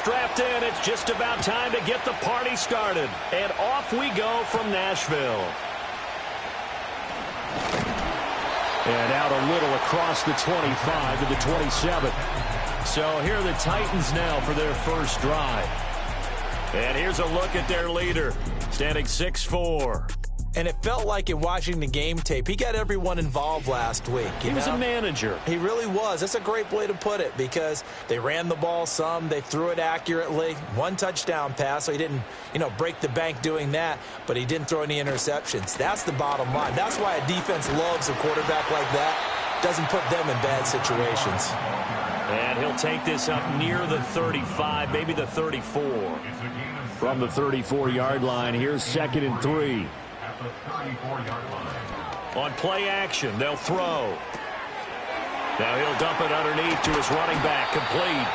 strapped in. It's just about time to get the party started. And off we go from Nashville. And out a little across the 25 to the 27. So here are the Titans now for their first drive. And here's a look at their leader, standing 6'4". And it felt like in watching the game tape, he got everyone involved last week. He was a manager. He really was. That's a great way to put it because they ran the ball some. They threw it accurately. One touchdown pass, so he didn't, break the bank doing that, but he didn't throw any interceptions. That's the bottom line. That's why a defense loves a quarterback like that. Doesn't put them in bad situations. And he'll take this up near the 35, maybe the 34. From the 34-yard line, here's 2nd and 3. On play action, they'll throw. Now he'll dump it underneath to his running back, complete.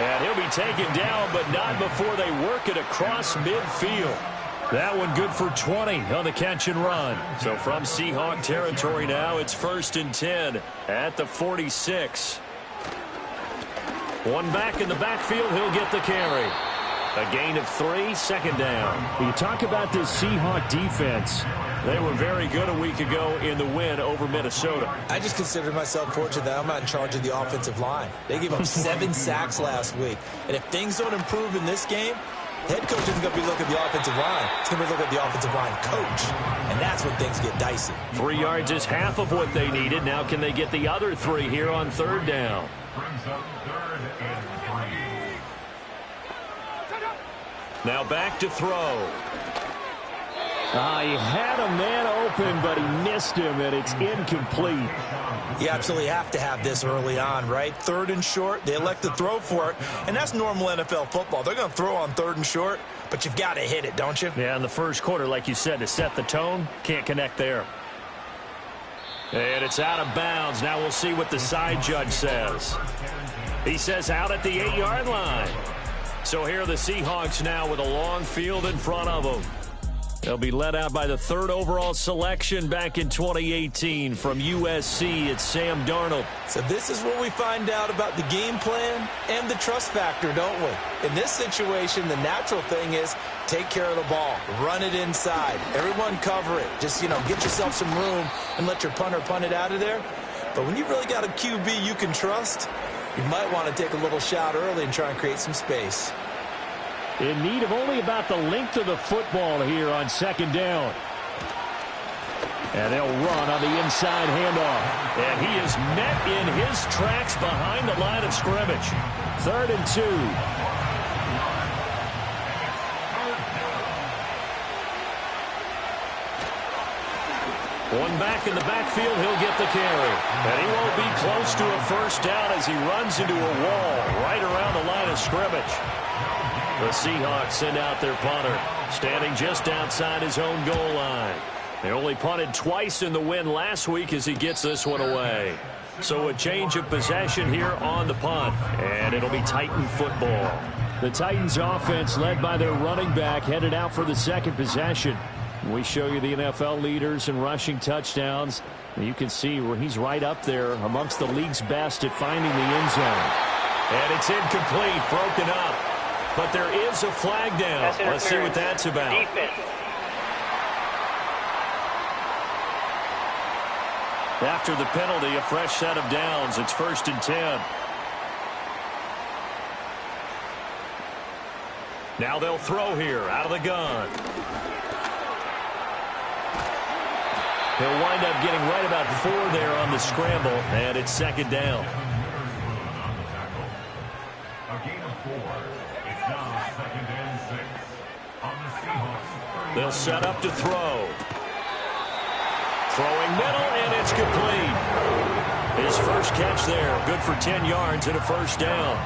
And he'll be taken down, but not before they work it across midfield. That one good for 20 on the catch and run. So from Seahawk territory now, it's 1st and 10 at the 46. One back in the backfield, he'll get the carry. A gain of 3, 2nd down. You talk about this Seahawk defense. They were very good a week ago in the win over Minnesota. I just consider myself fortunate that I'm not in charge of the offensive line. They gave up 7 sacks last week. And if things don't improve in this game, the head coach isn't going to be looking at the offensive line. He's going to be looking at the offensive line coach. And that's when things get dicey. 3 yards is half of what they needed. Now can they get the other 3 here on 3rd down? Now back to throw. He had a man open, but he missed him, and it's incomplete. You absolutely have to have this early on, right? 3rd and short, they elect to throw for it, and that's normal NFL football. They're going to throw on 3rd and short, but you've got to hit it, don't you? Yeah, in the first quarter, like you said, to set the tone, can't connect there. And it's out of bounds. Now we'll see what the side judge says. He says out at the 8-yard line. So here are the Seahawks now with a long field in front of them. They'll be led out by the 3rd overall selection back in 2018 from USC. It's Sam Darnold. So this is where we find out about the game plan and the trust factor, don't we? In this situation, the natural thing is take care of the ball. Run it inside. Everyone cover it. Just, get yourself some room and let your punter punt it out of there. But when you really got a QB you can trust, you might want to take a little shot early and try and create some space. In need of only about the length of the football here on 2nd down. And they'll run on the inside handoff. And he is met in his tracks behind the line of scrimmage. 3rd and 2. One back in the backfield, he'll get the carry. And he won't be close to a first down as he runs into a wall right around the line of scrimmage. The Seahawks send out their punter, standing just outside his own goal line. They only punted twice in the win last week as he gets this one away. So a change of possession here on the punt, and it'll be Titan football. The Titans offense led by their running back headed out for the 2nd possession. We show you the NFL leaders in rushing touchdowns. You can see where he's right up there amongst the league's best at finding the end zone. And it's incomplete, broken up. But there is a flag down. Let's see what that's about. Defense. After the penalty, a fresh set of downs. It's 1st and 10. Now they'll throw here out of the gun. He'll wind up getting right about 4 there on the scramble, and it's 2nd down. They'll set up to throw. Throwing middle, and it's complete. His first catch there, good for 10 yards and a first down.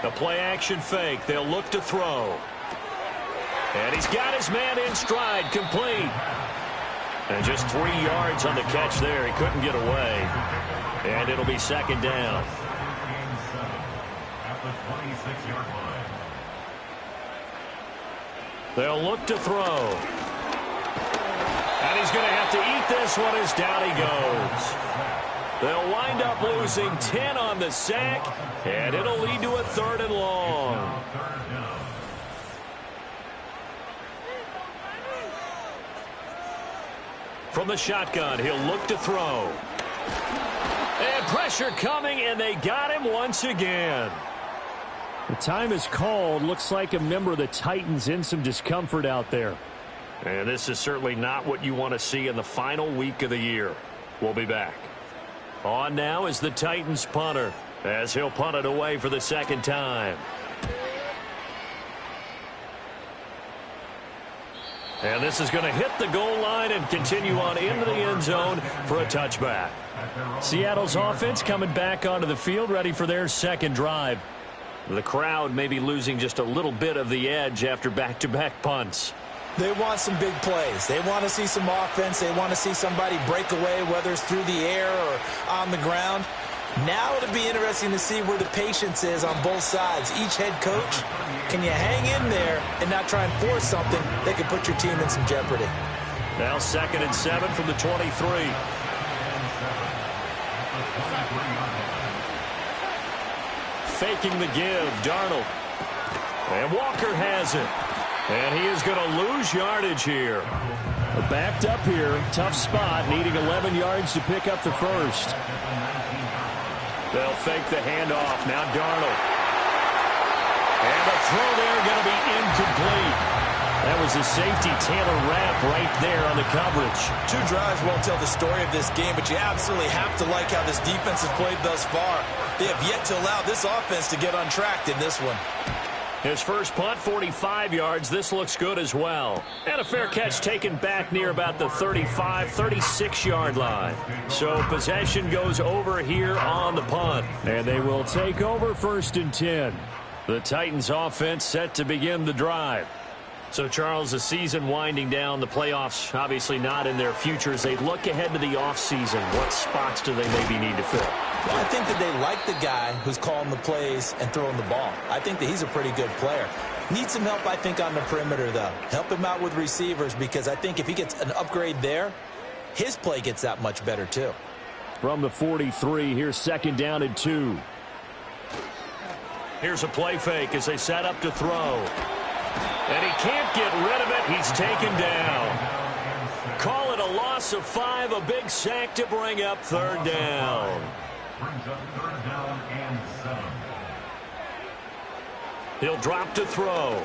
The play-action fake. They'll look to throw. And he's got his man in stride, complete. And just 3 yards on the catch there. He couldn't get away. And it'll be 2nd down. They'll look to throw. And he's going to have to eat this one as down he goes. They'll wind up losing 10 on the sack, and it'll lead to a 3rd and long. From the shotgun, he'll look to throw. And pressure coming, and they got him once again. The time is called. Looks like a member of the Titans in some discomfort out there. And this is certainly not what you want to see in the final week of the year. We'll be back. On now is the Titans punter, as he'll punt it away for the 2nd time. And this is going to hit the goal line and continue on into the end zone for a touchback. Seattle's offense coming back onto the field, ready for their 2nd drive. The crowd may be losing just a little bit of the edge after back-to-back punts. They want some big plays. They want to see some offense. They want to see somebody break away, whether it's through the air or on the ground. Now it'll be interesting to see where the patience is on both sides. Each head coach, can you hang in there and not try and force something that could put your team in some jeopardy? Now 2nd and 7 from the 23. Faking the give, Darnold. And Walker has it. And he is going to lose yardage here. They're backed up here. Tough spot, needing 11 yards to pick up the 1st. They'll fake the handoff. Now Darnold. And the throw there going to be incomplete. That was a safety, Taylor Rapp, right there on the coverage. 2 drives won't tell the story of this game, but you absolutely have to like how this defense has played thus far. They have yet to allow this offense to get untracked in this one. His first punt, 45 yards. This looks good as well. And a fair catch taken back near about the 35, 36-yard line. So possession goes over here on the punt. And they will take over 1st and 10. The Titans offense set to begin the drive. So, Charles, the season winding down, the playoffs obviously not in their future. As they look ahead to the offseason, what spots do they maybe need to fill? Well, I think that they like the guy who's calling the plays and throwing the ball. I think that he's a pretty good player. Needs some help, I think, on the perimeter, though. Help him out with receivers, because I think if he gets an upgrade there, his play gets that much better, too. From the 43, here's 2nd down and 2. Here's a play fake as they set up to throw. And he can't get rid of it. He's taken down. Call it a loss of 5, a big sack to bring up 3rd down. He'll drop to throw.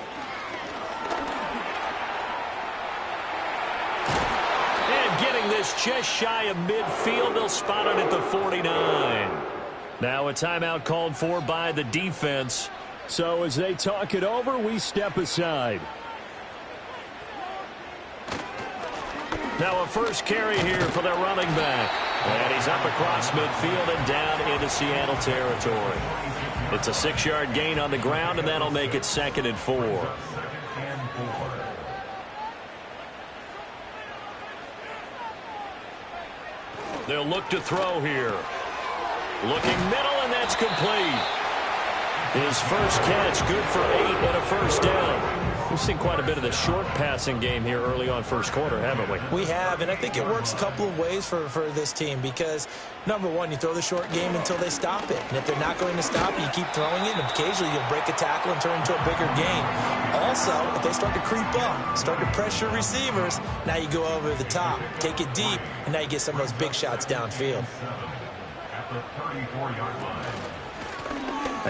And getting this just shy of midfield, they'll spot it at the 49. Now a timeout called for by the defense. So as they talk it over, we step aside. Now a first carry here for their running back. And he's up across midfield and down into Seattle territory. It's a 6-yard gain on the ground, and that'll make it 2nd and 4. They'll look to throw here. Looking middle, and that's complete. His first catch, good for 8 and a 1st down. We've seen quite a bit of the short passing game here early on 1st quarter, haven't we? We have, and I think it works a couple of ways for this team because, number one, you throw the short game until they stop it. And if they're not going to stop it, you keep throwing it, and occasionally you'll break a tackle and turn into a bigger gain. Also, if they start to creep up, start to pressure receivers, now you go over the top, take it deep, and now you get some of those big shots downfield. At the 34-yard line.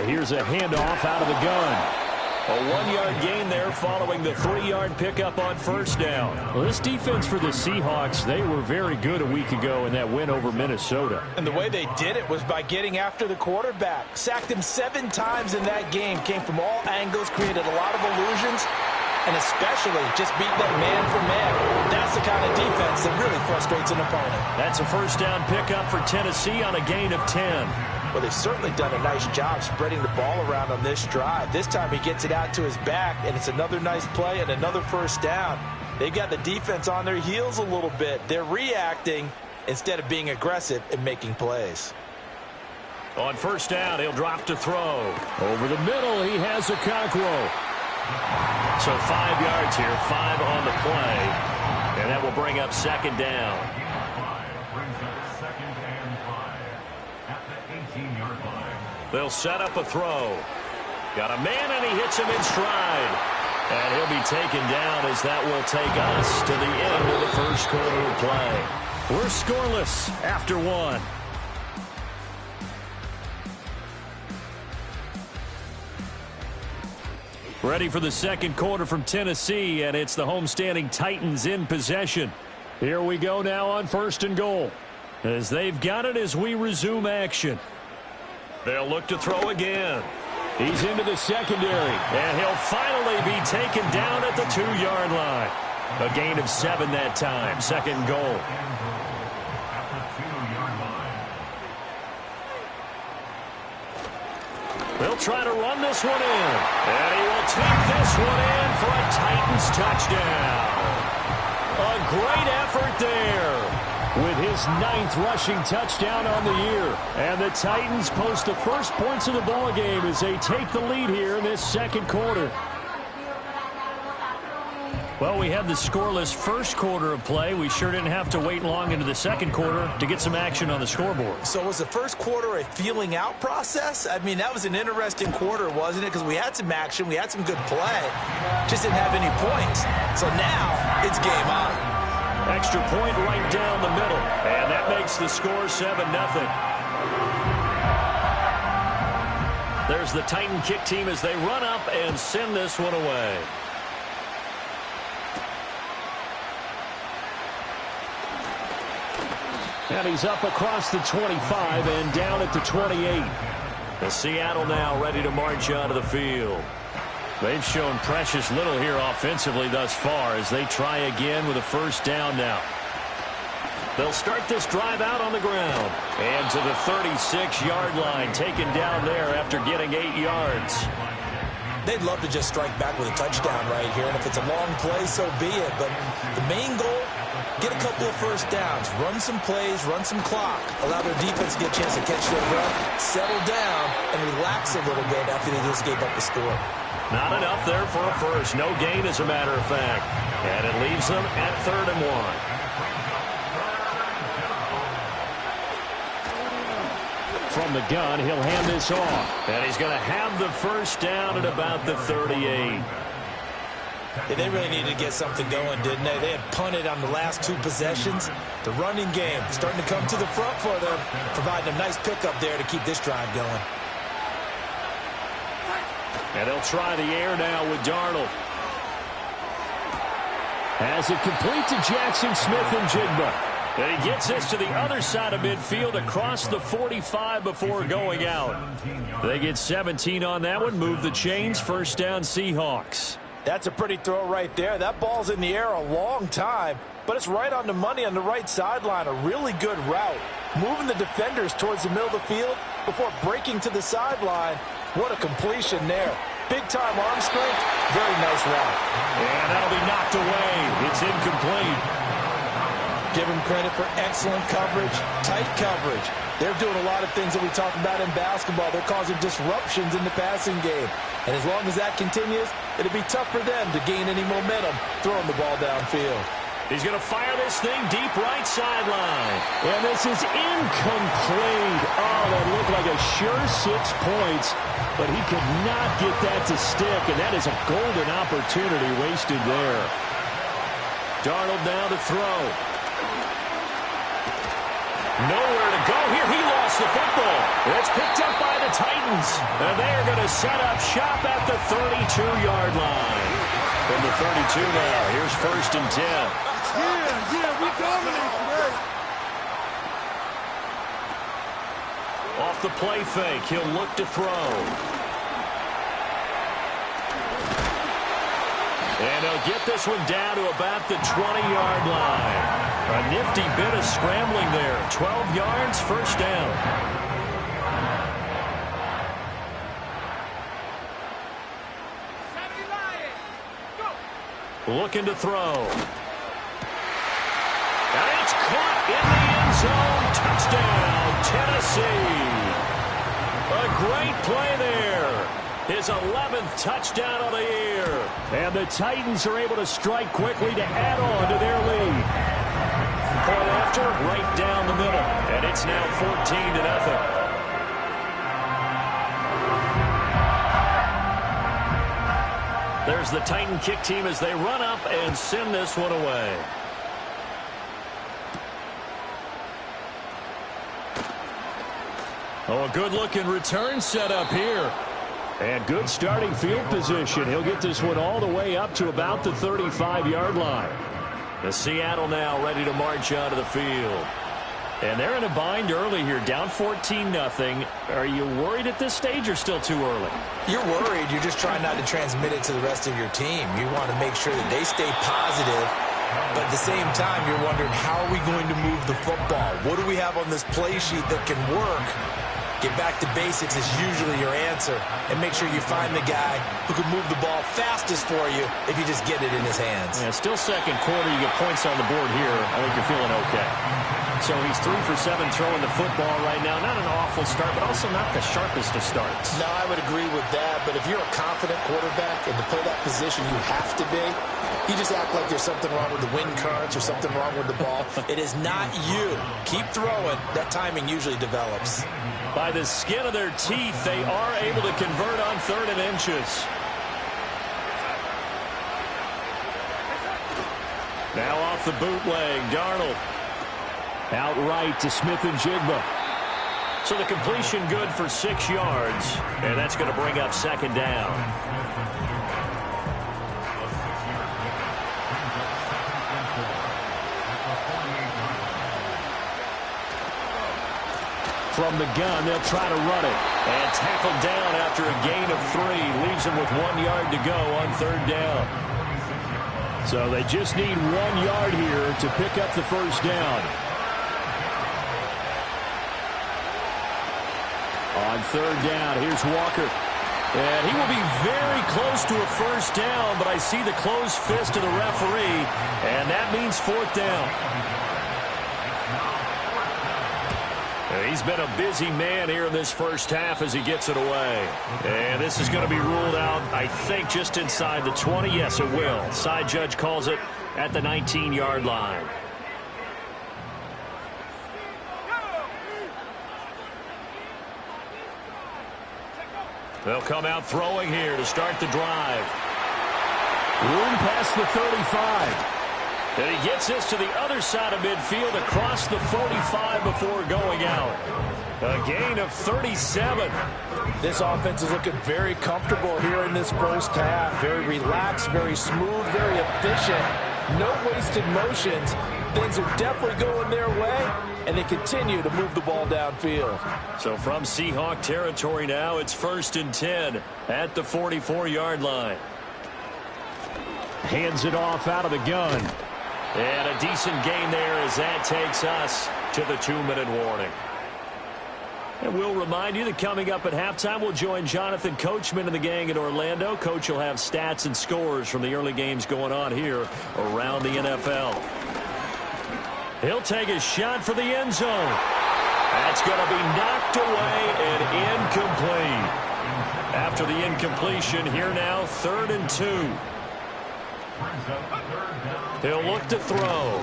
Here's a handoff out of the gun. A 1-yard gain there following the 3-yard pickup on 1st down. Well, this defense for the Seahawks, they were very good a week ago in that win over Minnesota. And the way they did it was by getting after the quarterback. Sacked him 7 times in that game. Came from all angles, created a lot of illusions, and especially just beat them man for man. That's the kind of defense that really frustrates an opponent. That's a 1st down pickup for Tennessee on a gain of 10. Well, they've certainly done a nice job spreading the ball around on this drive. This time he gets it out to his back, and it's another nice play and another 1st down. They've got the defense on their heels a little bit. They're reacting instead of being aggressive and making plays. On 1st down, he'll drop to throw. Over the middle, he has a Conqueror. So 5 yards here, 5 on the play. And that will bring up 2nd down. 17-yard line. They'll set up a throw. Got a man, and he hits him in stride. And he'll be taken down as that will take us to the end of the first quarter of play. We're scoreless after one. Ready for the second quarter from Tennessee, and it's the homestanding Titans in possession. Here we go now on 1st and goal, as they've got it as we resume action. They'll look to throw again. He's into the secondary, and he'll finally be taken down at the 2-yard line. A gain of 7 that time, 2nd goal. At the 2-yard line. They'll try to run this one in, and he will take this one in for a Titans touchdown. A great effort there, with his 9th rushing touchdown on the year. And the Titans post the first points of the ball game as they take the lead here in this second quarter. Well, we had the scoreless first quarter of play. We sure didn't have to wait long into the second quarter to get some action on the scoreboard. So was the first quarter a feeling out process? I mean, that was an interesting quarter, wasn't it? Because we had some action, we had some good play, just didn't have any points. So now it's game on. Extra point right down the middle, and that makes the score 7-0. There's the Titan kick team as they run up and send this one away. And he's up across the 25 and down at the 28. The Seattle now ready to march onto the field. They've shown precious little here offensively thus far as they try again with a first down now. They'll start this drive out on the ground. And to the 36-yard line, taken down there after getting 8 yards. They'd love to just strike back with a touchdown right here, and if it's a long play, so be it. But the main goal, get a couple of first downs, run some plays, run some clock, allow their defense to get a chance to catch their breath, settle down, and relax a little bit after they just gave up the score. Not enough there for a first. No gain, as a matter of fact. And it leaves them at 3rd and 1. From the gun, he'll hand this off. And he's going to have the first down at about the 38. Yeah, they really needed to get something going, didn't they? They had punted on the last 2 possessions. The running game starting to come to the front for them, providing a nice pickup there to keep this drive going. And they'll try the air now with Darnold. As it complete to Jackson Smith and Jigba. And he gets this to the other side of midfield across the 45 before going out. They get 17 on that one. Move the chains. First down, Seahawks. That's a pretty throw right there. That ball's in the air a long time, but it's right on the money on the right sideline. A really good route. Moving the defenders towards the middle of the field before breaking to the sideline. What a completion there. Big-time arm strength. Very nice route. And that'll be knocked away. It's incomplete. Give him credit for excellent coverage, tight coverage. They're doing a lot of things that we talk about in basketball. They're causing disruptions in the passing game. And as long as that continues, it'll be tough for them to gain any momentum throwing the ball downfield. He's going to fire this thing deep right sideline. And this is incomplete. Oh, that looked like a sure 6 points, but he could not get that to stick, and that is a golden opportunity wasted there. Darnold now to throw. Nowhere to go here. He lost the football. It's picked up by the Titans, and they are going to set up shop at the 32-yard line. From the 32 now, here's 1st and 10. Yeah, we dominate today. Off the play fake, he'll look to throw. And he'll get this one down to about the 20-yard line. A nifty bit of scrambling there. 12 yards, first down. Looking to throw. And it's caught in the end zone. Touchdown, Tennessee. A great play there. His 11th touchdown of the year. And the Titans are able to strike quickly to add on to their lead. Point after, right down the middle. And it's now 14-0. There's the Titan kick team as they run up and send this one away. Oh, a good-looking return set up here. And good starting field position. He'll get this one all the way up to about the 35-yard line. The Seattle now ready to march onto the field. And they're in a bind early here, down 14-0. Are you worried at this stage or still too early? You're worried. You're just trying not to transmit it to the rest of your team. You want to make sure that they stay positive. But at the same time, you're wondering, how are we going to move the football? What do we have on this play sheet that can work? Get back to basics is usually your answer. And make sure you find the guy who can move the ball fastest for you if you just get it in his hands. Yeah, still second quarter. You get points on the board here. I think you're feeling okay. So he's 3 for 7 throwing the football right now. Not an awful start, but also not the sharpest of starts. No, I would agree with that. But if you're a confident quarterback and to play that position you have to be, you just act like there's something wrong with the wind currents or something wrong with the ball. It is not you. Keep throwing. That timing usually develops. By the skin of their teeth, they are able to convert on 3rd and inches. Now off the bootleg, Darnold. Outright to Smith and Jigba. So the completion good for 6 yards, and that's going to bring up 2nd down. From the gun, they'll try to run it. And tackled down after a gain of 3. Leaves them with 1 yard to go on 3rd down. So they just need 1 yard here to pick up the first down. On 3rd down, here's Walker. And he will be very close to a first down, but I see the closed fist of the referee, and that means 4th down. He's been a busy man here in this first half as he gets it away. And this is going to be ruled out, I think, just inside the 20. Yes, it will. Side judge calls it at the 19-yard line. They'll come out throwing here to start the drive. Room past the 35. And he gets this to the other side of midfield across the 45 before going out. A gain of 37. This offense is looking very comfortable here in this first half. Very relaxed, very smooth, very efficient. No wasted motions. Things are definitely going their way, and they continue to move the ball downfield. So from Seahawk territory now, it's 1st and 10 at the 44-yard line. Hands it off out of the gun. And a decent gain there as that takes us to the 2-minute warning. And we'll remind you that coming up at halftime, we'll join Jonathan Coachman and the gang in Orlando. Coach will have stats and scores from the early games going on here around the NFL. He'll take a shot for the end zone. That's going to be knocked away and incomplete. After the incompletion, here now, 3rd and 2. He'll look to throw.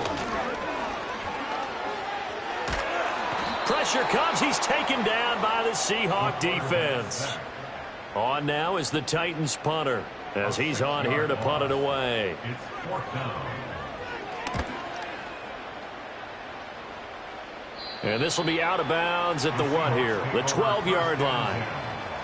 Pressure comes. He's taken down by the Seahawk defense. On now is the Titans punter as he's on here to punt it away. It's 4th down. And this will be out of bounds at the what here? The 12-yard line.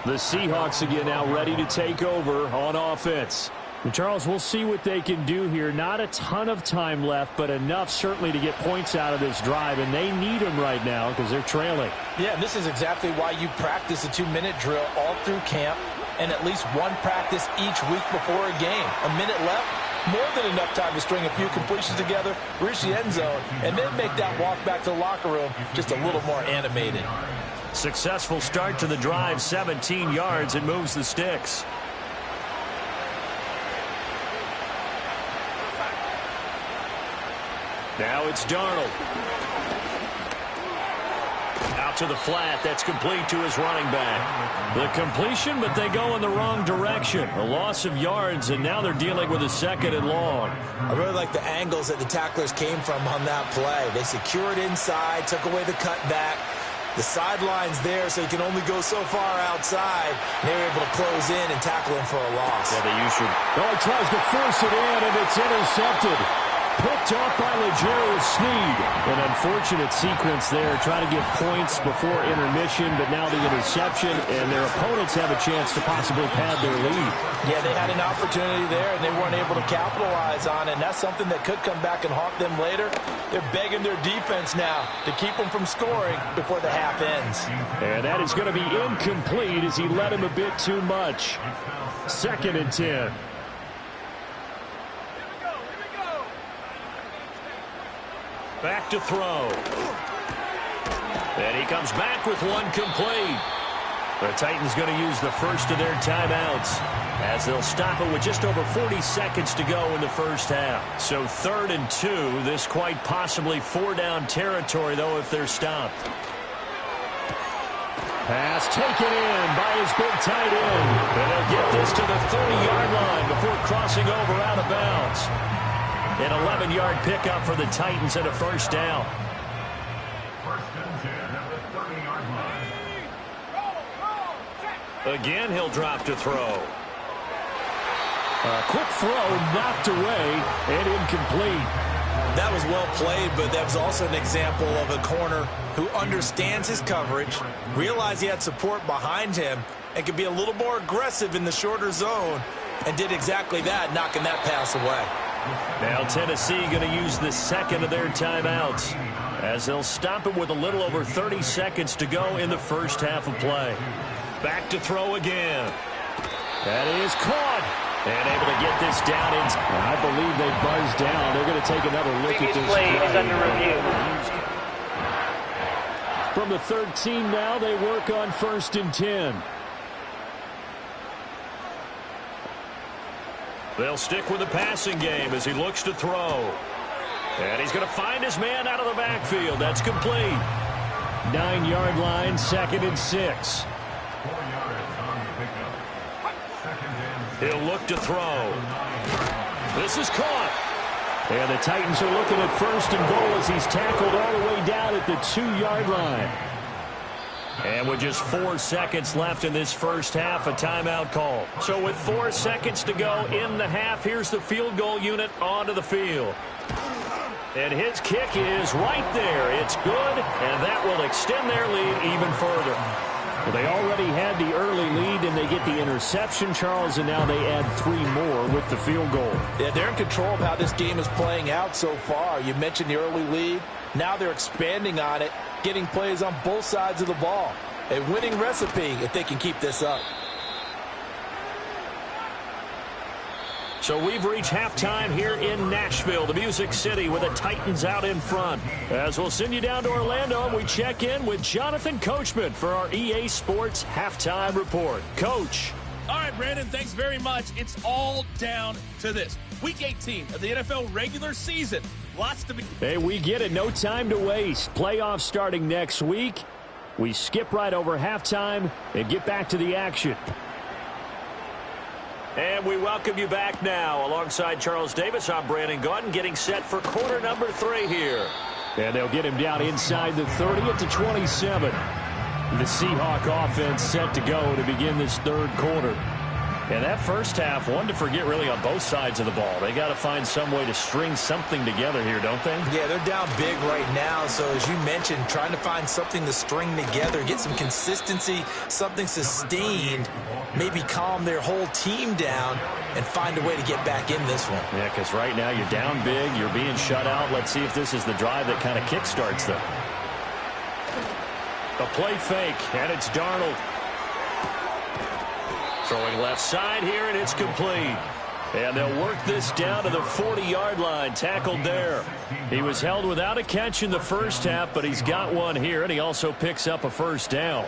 The Seahawks again now ready to take over on offense. And Charles, we'll see what they can do here. Not a ton of time left, but enough certainly to get points out of this drive, and they need them right now because they're trailing. Yeah, and this is exactly why you practice a 2-minute drill all through camp and at least one practice each week before a game. A minute left, more than enough time to string a few completions together, reach the end zone, and then make that walk back to the locker room just a little more animated. Successful start to the drive, 17 yards, and moves the sticks. Now it's Darnold. Out to the flat. That's complete to his running back. The completion, but they go in the wrong direction. A loss of yards, and now they're dealing with a 2nd and long. I really like the angles that the tacklers came from on that play. They secured inside, took away the cutback, The sideline's there, so he can only go so far outside. And they were able to close in and tackle him for a loss. Yeah, they usually... Oh, he tries to force it in, and it's intercepted. Picked off by L'Jarius Sneed. An unfortunate sequence there, trying to get points before intermission, but now the interception, and their opponents have a chance to possibly pad their lead. Yeah, they had an opportunity there, and they weren't able to capitalize on it, and that's something that could come back and haunt them later. They're begging their defense now to keep them from scoring before the half ends. And that is going to be incomplete as he led him a bit too much. 2nd and 10. Back to throw. And he comes back with one complete. The Titans going to use the first of their timeouts as they'll stop it with just over 40 seconds to go in the first half. So 3rd and 2. This quite possibly 4-down territory, though, if they're stopped. Pass taken in by his big tight end. And they'll get this to the 30-yard line before crossing over out of bounds. An 11-yard pickup for the Titans and a first down. First and 10 at the 30-yard line. Again, he'll drop to throw. A quick throw knocked away and incomplete. That was well played, but that was also an example of a corner who understands his coverage, realized he had support behind him, and could be a little more aggressive in the shorter zone, and did exactly that, knocking that pass away. Now Tennessee going to use the second of their timeouts as they'll stop it with a little over 30 seconds to go in the first half of play. Back to throw again. That is caught. And able to get this down in. I believe they buzzed down. They're going to take another look at this play is under review. From the 13 now, they work on 1st and 10. They'll stick with the passing game as he looks to throw. And he's going to find his man out of the backfield. That's complete. 9-yard line, 2nd and 6. 4 yards on the pickup. Second and 6. He'll look to throw. This is caught. And the Titans are looking at 1st and goal as he's tackled all the way down at the 2-yard line. And with just 4 seconds left in this first half, a timeout call. So with 4 seconds to go in the half, here's the field goal unit onto the field. And his kick is right there. It's good, and that will extend their lead even further. Well, they already had the early lead, and they get the interception, Charles, and now they add 3 more with the field goal. Yeah, they're in control of how this game is playing out so far. You mentioned the early lead. Now they're expanding on it, getting plays on both sides of the ball. A winning recipe if they can keep this up. So we've reached halftime here in Nashville, the Music City, with the Titans out in front. As we'll send you down to Orlando, and we check in with Jonathan Coachman for our EA Sports Halftime Report. Coach. All right, Brandon, thanks very much. It's all down to this. Week 18 of the NFL regular season. Lots to be... Hey, we get it. No time to waste. Playoffs starting next week. We skip right over halftime and get back to the action. And we welcome you back now. Alongside Charles Davis, I'm Brandon Gaudin, getting set for quarter number 3 here. And they'll get him down inside the 30 at the 27. The Seahawk offense set to go to begin this 3rd quarter. And that first half, one to forget really on both sides of the ball. They got to find some way to string something together here, don't they? Yeah, they're down big right now. So as you mentioned, trying to find something to string together, get some consistency, something sustained, maybe calm their whole team down and find a way to get back in this one. Yeah, because right now you're down big, you're being shut out. Let's see if this is the drive that kind of kickstarts them. A play fake, and it's Darnold. Throwing left side here, and it's complete. And they'll work this down to the 40-yard line, tackled there. He was held without a catch in the first half, but he's got one here, and he also picks up a first down.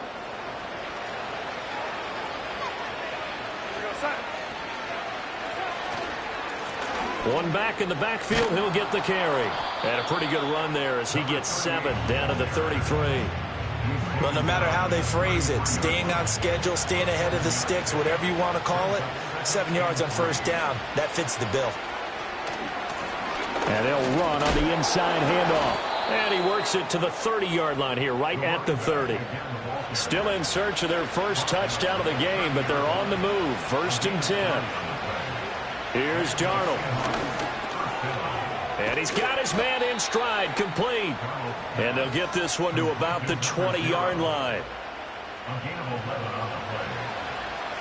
One back in the backfield, he'll get the carry. And a pretty good run there as he gets 7 down to the 33. Well, no matter how they phrase it, staying on schedule, staying ahead of the sticks, whatever you want to call it, 7 yards on first down, that fits the bill. And they'll run on the inside handoff. And he works it to the 30-yard line here, right at the 30. Still in search of their first touchdown of the game, but they're on the move. 1st and 10. Here's Darnold. And he's got his man in stride, complete. And they'll get this one to about the 20-yard line. A gain of 11 on the play.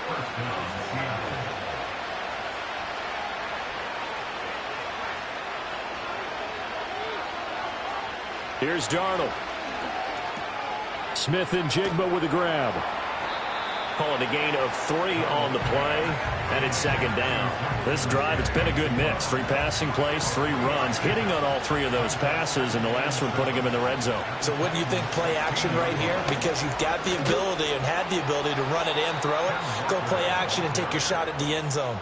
1st down, Seattle. Here's Darnold. Smith and Jigba with a grab. Calling a gain of 3 on the play, and it's 2nd down. This drive, it's been a good mix. 3 passing plays, 3 runs, hitting on all 3 of those passes, and the last one putting him in the red zone. So wouldn't you think play action right here? Because you've got the ability and had the ability to run it and throw it. Go play action and take your shot at the end zone.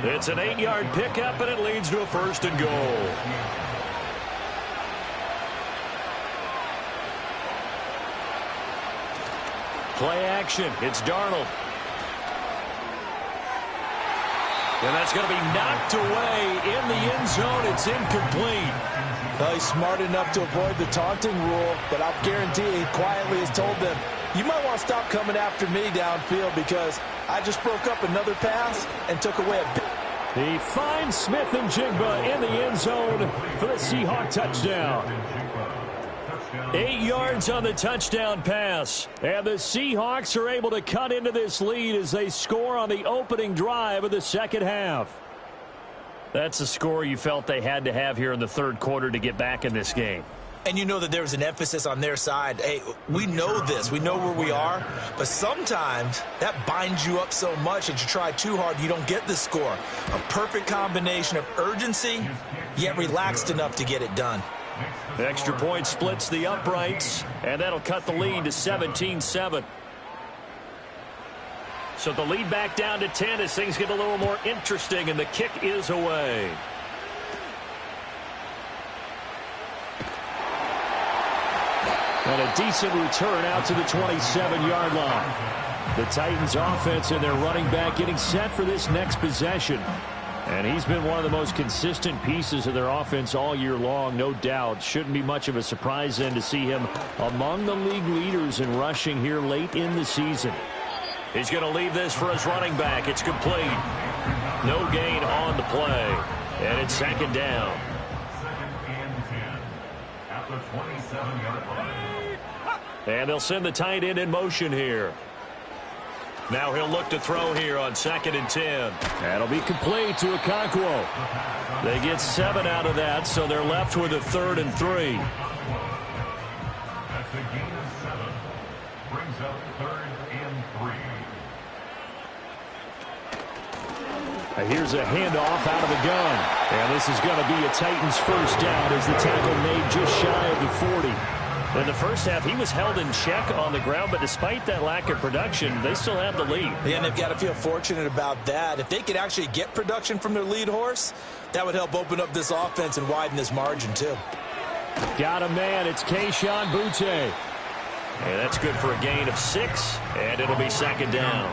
It's an 8-yard pickup, and it leads to a 1st and goal. Play action. It's Darnold. And that's going to be knocked away in the end zone. It's incomplete. Well, he's smart enough to avoid the taunting rule, but I'll guarantee he quietly has told them, you might want to stop coming after me downfield because I just broke up another pass and took away a big... He finds Smith and Jigba in the end zone for the Seahawks touchdown. 8 yards on the touchdown pass. And the Seahawks are able to cut into this lead as they score on the opening drive of the second half. That's a score you felt they had to have here in the 3rd quarter to get back in this game. And you know that there was an emphasis on their side. Hey, we know this. We know where we are. But sometimes that binds you up so much that you try too hard, you don't get the score. A perfect combination of urgency, yet relaxed enough to get it done. The extra point splits the uprights, and that'll cut the lead to 17-7. So the lead back down to 10 as things get a little more interesting, and the kick is away. And a decent return out to the 27-yard line. The Titans offense and their running back getting set for this next possession. And he's been one of the most consistent pieces of their offense all year long, no doubt. Shouldn't be much of a surprise then to see him among the league leaders in rushing here late in the season. He's going to leave this for his running back. It's complete. No gain on the play. And it's 2nd down. 2nd and 10 at the 27-yard line. And they'll send the tight end in motion here. Now he'll look to throw here on 2nd and 10. That'll be complete to Okonkwo. They get 7 out of that, so they're left with a 3rd and 3. That's a gain of 7. Brings up 3rd and 3. Here's a handoff out of the gun. And this is going to be a Titans first down as the tackle made just shy of the 40. In the first half, he was held in check on the ground, but despite that lack of production, they still have the lead. Yeah, and they've got to feel fortunate about that. If they could actually get production from their lead horse, that would help open up this offense and widen this margin, too. Got a man. It's Kayshon Boutte. And that's good for a gain of 6, and it'll be 2nd down.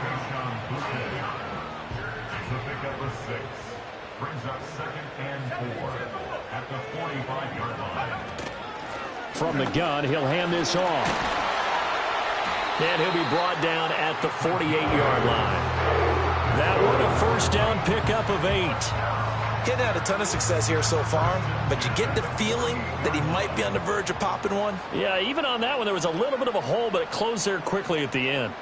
It's a pickup of 6. Brings up 2nd and 4 at the 45-yard line. From the gun, he'll hand this off. And he'll be brought down at the 48-yard line. That one a first down pickup of 8. Getting had a ton of success here so far, but you get the feeling that he might be on the verge of popping one. Yeah, even on that one, there was a little bit of a hole, but it closed there quickly at the end.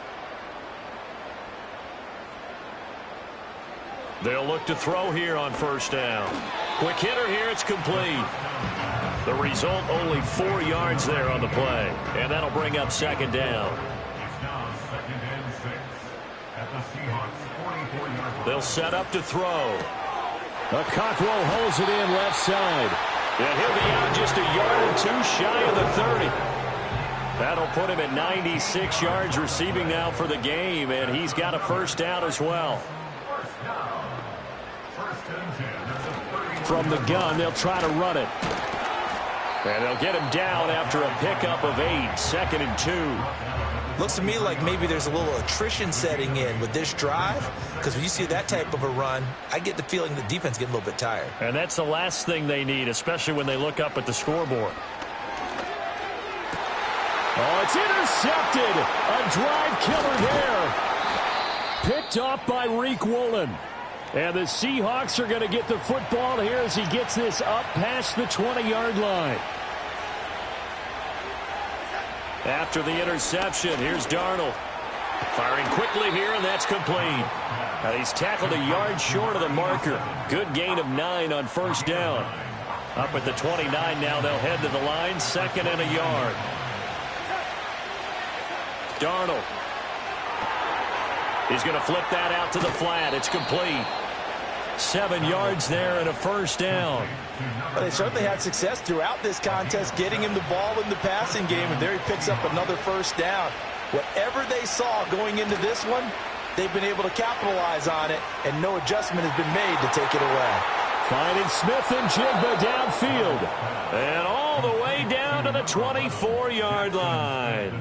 They'll look to throw here on 1st down. Quick hitter here, it's complete. The result, only 4 yards there on the play. And that'll bring up 2nd down. It's now 2nd and 6 at the Seahawks 44-yard line. They'll set up to throw. Okonkwo holds it in left side. And he'll be out just a yard or 2 shy of the 30. That'll put him at 96 yards receiving now for the game. And he's got a first down as well. From the gun, they'll try to run it. And they'll get him down after a pickup of 8, 2nd and 2. Looks to me like maybe there's a little attrition setting in with this drive, because when you see that type of a run, I get the feeling the defense getting a little bit tired. And that's the last thing they need, especially when they look up at the scoreboard. Oh, it's intercepted. A drive killer there. Picked off by Reek Woolen. And the Seahawks are going to get the football here as he gets this up past the 20-yard line. After the interception, here's Darnold. Firing quickly here, and that's complete. Now he's tackled a yard short of the marker. Good gain of 9 on first down. Up at the 29 now, they'll head to the line, 2nd and a yard. Darnold. He's going to flip that out to the flat. It's complete. 7 yards there and a first down. Well, they certainly had success throughout this contest getting him the ball in the passing game, and there he picks up another first down. Whatever they saw going into this one, they've been able to capitalize on it, and no adjustment has been made to take it away. Finding Smith and Jigba downfield. And all the way down to the 24-yard line.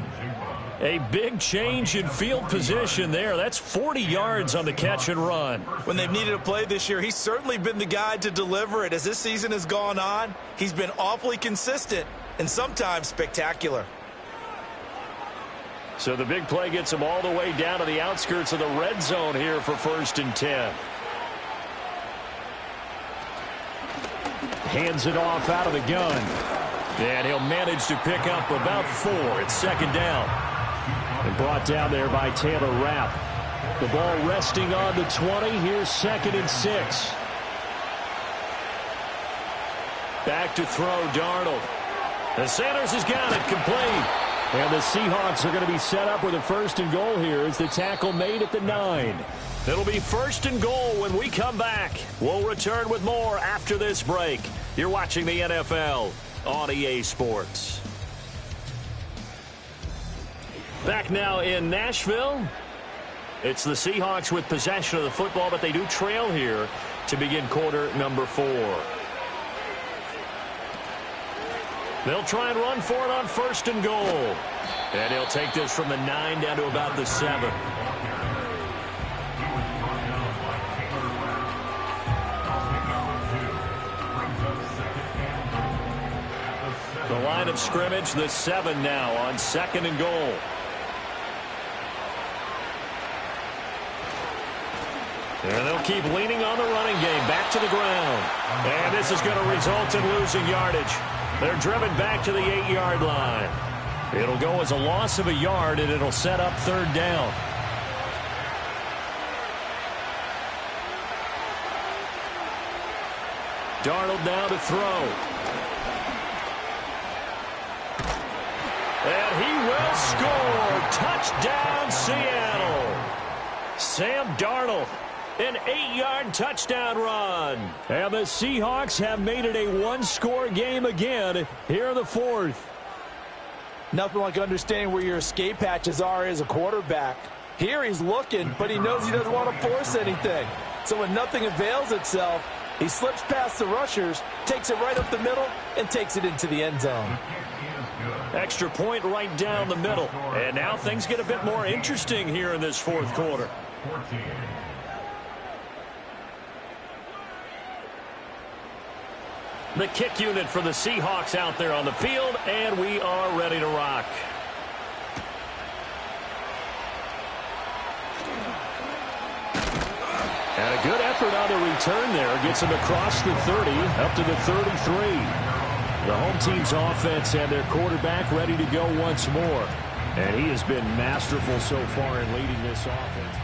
A big change in field position there. That's 40 yards on the catch and run. When they've needed a play this year, he's certainly been the guy to deliver it. As this season has gone on, he's been awfully consistent and sometimes spectacular. So the big play gets him all the way down to the outskirts of the red zone here for 1st and 10. Hands it off out of the gun. And he'll manage to pick up about 4. It's 2nd down. And brought down there by Taylor Rapp. The ball resting on the 20. Here's 2nd and 6. Back to throw, Darnold. And Sanders has got it, complete. And the Seahawks are going to be set up with a 1st and goal here as the tackle made at the 9. It'll be 1st and goal when we come back. We'll return with more after this break. You're watching the NFL on EA Sports. Back now in Nashville. It's the Seahawks with possession of the football, but they do trail here to begin quarter number 4. They'll try and run for it on 1st and goal. And he'll take this from the 9 down to about the 7. The line of scrimmage, the 7 now on 2nd and goal. And they'll keep leaning on the running game. Back to the ground. And this is going to result in losing yardage. They're driven back to the 8-yard line. It'll go as a loss of a yard, and it'll set up 3rd down. Darnold now to throw. And he will score. Touchdown, Seattle. Sam Darnold. An 8-yard touchdown run. And the Seahawks have made it a 1-score game again here in the 4th. Nothing like understanding where your escape hatches are as a quarterback. Here he's looking, but he knows he doesn't want to force anything. So when nothing avails itself, he slips past the rushers, takes it right up the middle, and takes it into the end zone. Extra point right down the middle. And now things get a bit more interesting here in this 4th quarter. The kick unit for the Seahawks out there on the field, and we are ready to rock. And a good effort on the return there. Gets him across the 30, up to the 33. The home team's offense and their quarterback ready to go once more. And he has been masterful so far in leading this offense.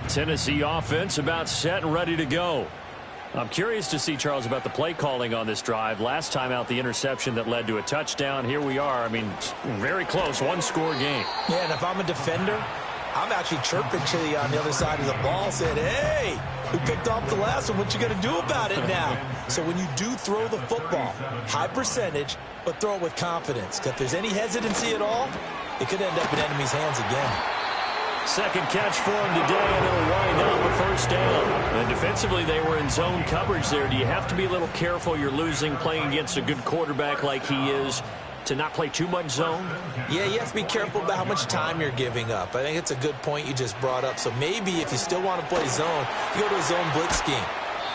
Tennessee offense about set and ready to go. I'm curious to see, Charles, about the play calling on this drive. Last time out, the interception that led to a touchdown. Here we are. I mean, very close, 1-score game. Yeah, and if I'm a defender, I'm actually chirping to you on the other side of the ball, saying, hey, we picked off the last one. What you going to do about it now? So when you do throw the football, high percentage, but throw it with confidence. Because if there's any hesitancy at all, it could end up in enemy's hands again. Second catch for him today, and it'll wind up a 1st down. And defensively, they were in zone coverage there. Do you have to be a little careful? You're losing playing against a good quarterback like he is to not play too much zone? Yeah, you have to be careful about how much time you're giving up. I think it's a good point you just brought up. So maybe if you still want to play zone, you go to a zone blitz scheme.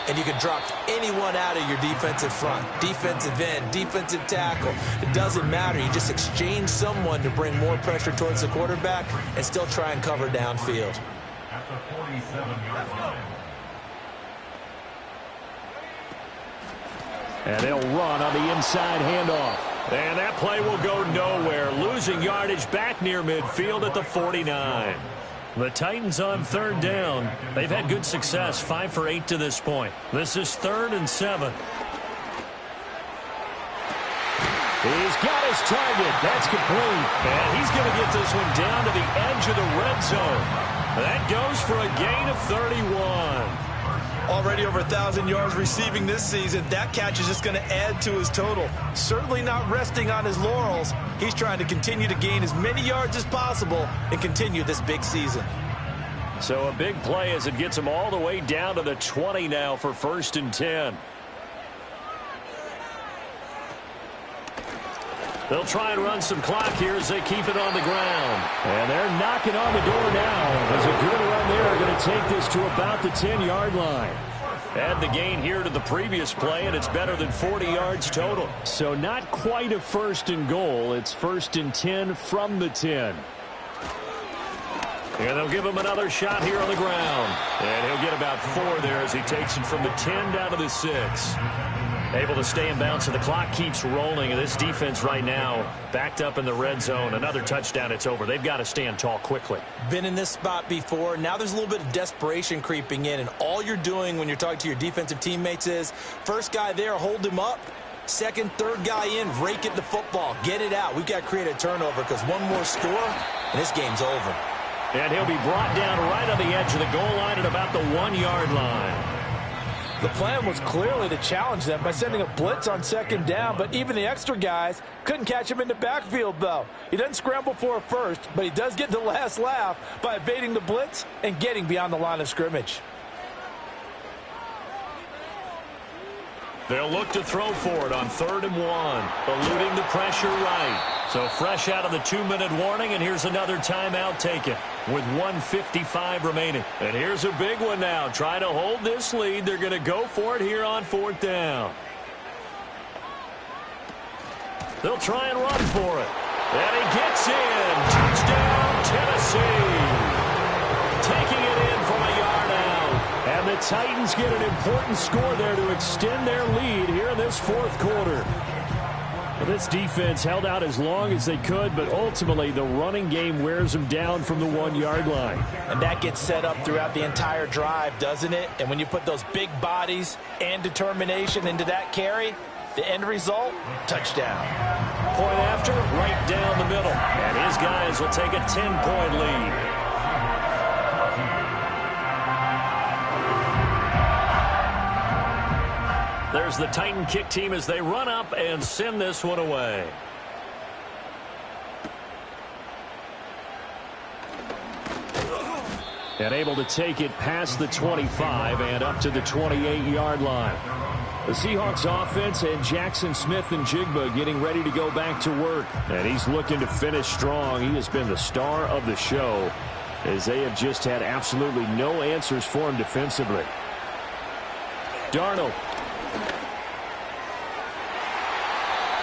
and you can drop anyone out of your defensive front. Defensive end, defensive tackle. It doesn't matter. You just exchange someone to bring more pressure towards the quarterback and still try and cover downfield. At the 47-yard line. And they'll run on the inside handoff. And that play will go nowhere. Losing yardage back near midfield at the 49. The Titans on third down. They've had good success, 5 for 8 to this point. This is 3rd and 7. He's got his target. That's complete. And he's going to get this one down to the edge of the red zone. That goes for a gain of 31. Already over 1,000 yards receiving this season. That catch is just going to add to his total. Certainly not resting on his laurels. He's trying to continue to gain as many yards as possible and continue this big season. So a big play as it gets him all the way down to the 20 now for 1st and 10. They'll try and run some clock here as they keep it on the ground. And they're knocking on the door now. As a good run there, are going to take this to about the 10-yard line. Add the gain here to the previous play, and it's better than 40 yards total. So not quite a 1st and goal. It's 1st and 10 from the 10. And they'll give him another shot here on the ground. And he'll get about 4 there as he takes it from the 10 down to the 6. Able to stay in bounds, so the clock keeps rolling. And this defense right now backed up in the red zone. Another touchdown, it's over. They've got to stand tall quickly. Been in this spot before. Now there's a little bit of desperation creeping in. And all you're doing when you're talking to your defensive teammates is, first guy there, hold him up. Second, third guy in, rake at the football. Get it out. We've got to create a turnover because one more score, and this game's over. And he'll be brought down right on the edge of the goal line at about the 1-yard line. The plan was clearly to challenge them by sending a blitz on 2nd down, but even the extra guys couldn't catch him in the backfield, though. He doesn't scramble for a first, but he does get the last laugh by evading the blitz and getting beyond the line of scrimmage. They'll look to throw for it on 3rd and 1, eluding the pressure right. So fresh out of the 2-minute warning, and here's another timeout taken with 1:55 remaining. And here's a big one now. Trying to hold this lead. They're going to go for it here on 4th down. They'll try and run for it. And he gets in. Touchdown, Tennessee. Taking it in from a yard out. And the Titans get an important score there to extend their lead here in this 4th quarter. Well, this defense held out as long as they could, but ultimately the running game wears them down from the 1-yard line. And that gets set up throughout the entire drive, doesn't it? And when you put those big bodies and determination into that carry, the end result, touchdown. Point after, right down the middle. And his guys will take a 10-point lead. There's the Titan kick team as they run up and send this one away. And able to take it past the 25 and up to the 28-yard line. The Seahawks offense and Jackson Smith and Jigba getting ready to go back to work. And he's looking to finish strong. He has been the star of the show as they have just had absolutely no answers for him defensively. Darnold.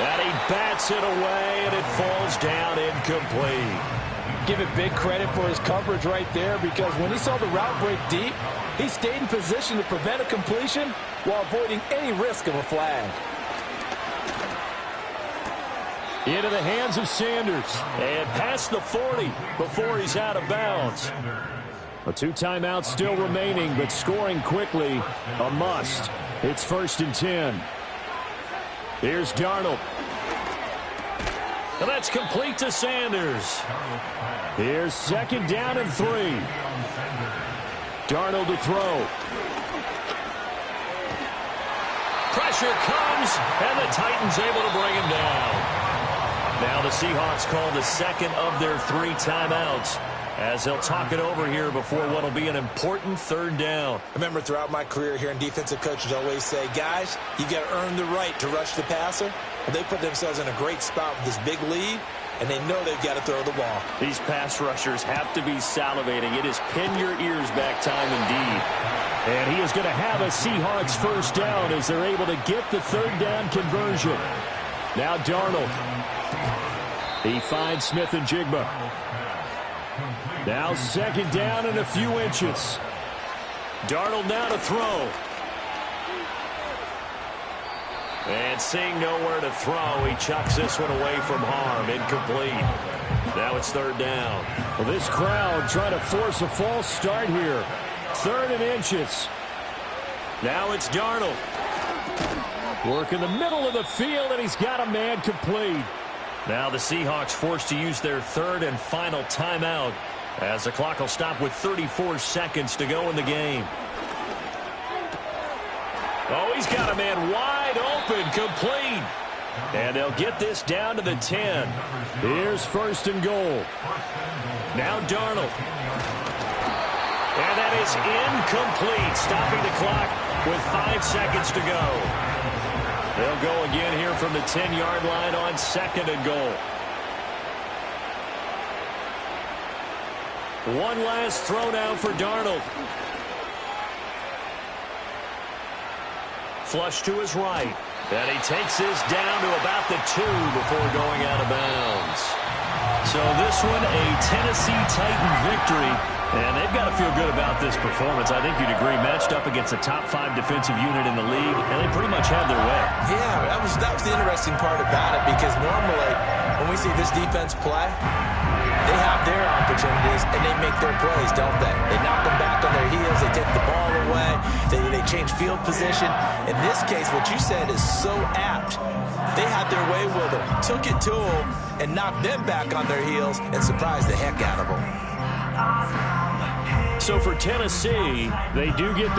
And he bats it away, and it falls down incomplete. Give it big credit for his coverage right there, because when he saw the route break deep, he stayed in position to prevent a completion while avoiding any risk of a flag. Into the hands of Sanders. And past the 40 before he's out of bounds. A 2 timeouts still remaining, but scoring quickly, a must. It's 1st and 10. Here's Darnold. And that's complete to Sanders. Here's 2nd down and 3. Darnold to throw. Pressure comes, and the Titans able to bring him down. Now the Seahawks call the 2nd of their 3 timeouts, as they'll talk it over here before what will be an important 3rd down. I remember throughout my career here in defensive coaches always say, guys, you got to earn the right to rush the passer. And they put themselves in a great spot with this big lead, and they know they've got to throw the ball. These pass rushers have to be salivating. It is pin your ears back time indeed. And he is going to have a Seahawks first down as they're able to get the third down conversion. Now Darnold. He finds Smith and Jigba. Now second down and a few inches. Darnold now to throw. And seeing nowhere to throw, he chucks this one away from harm. Incomplete. Now it's third down. Well, this crowd trying to force a false start here. Third and inches. Now it's Darnold. Work in the middle of the field, and he's got a man complete. Now the Seahawks forced to use their third and final timeout as the clock will stop with 34 seconds to go in the game. Oh, he's got a man wide open, complete. And they'll get this down to the 10. Here's first and goal. Now Darnold. And that is incomplete, stopping the clock with 5 seconds to go. They'll go again here from the 10-yard line on second and goal. One last throw now for Darnold. Flush to his right. And he takes this down to about the 2 before going out of bounds. So this one, a Tennessee Titan victory. And they've got to feel good about this performance. I think you'd agree, matched up against a top 5 defensive unit in the league, and they pretty much had their way. Yeah, that was the interesting part about it, because normally when we see this defense play, they have their opportunities and they make their plays, don't they? They knock them back on their heels, they take the ball away, they change field position. In this case, what you said is so apt. They had their way with them, took it to them, and knocked them back on their heels and surprised the heck out of them. So for Tennessee, they do get the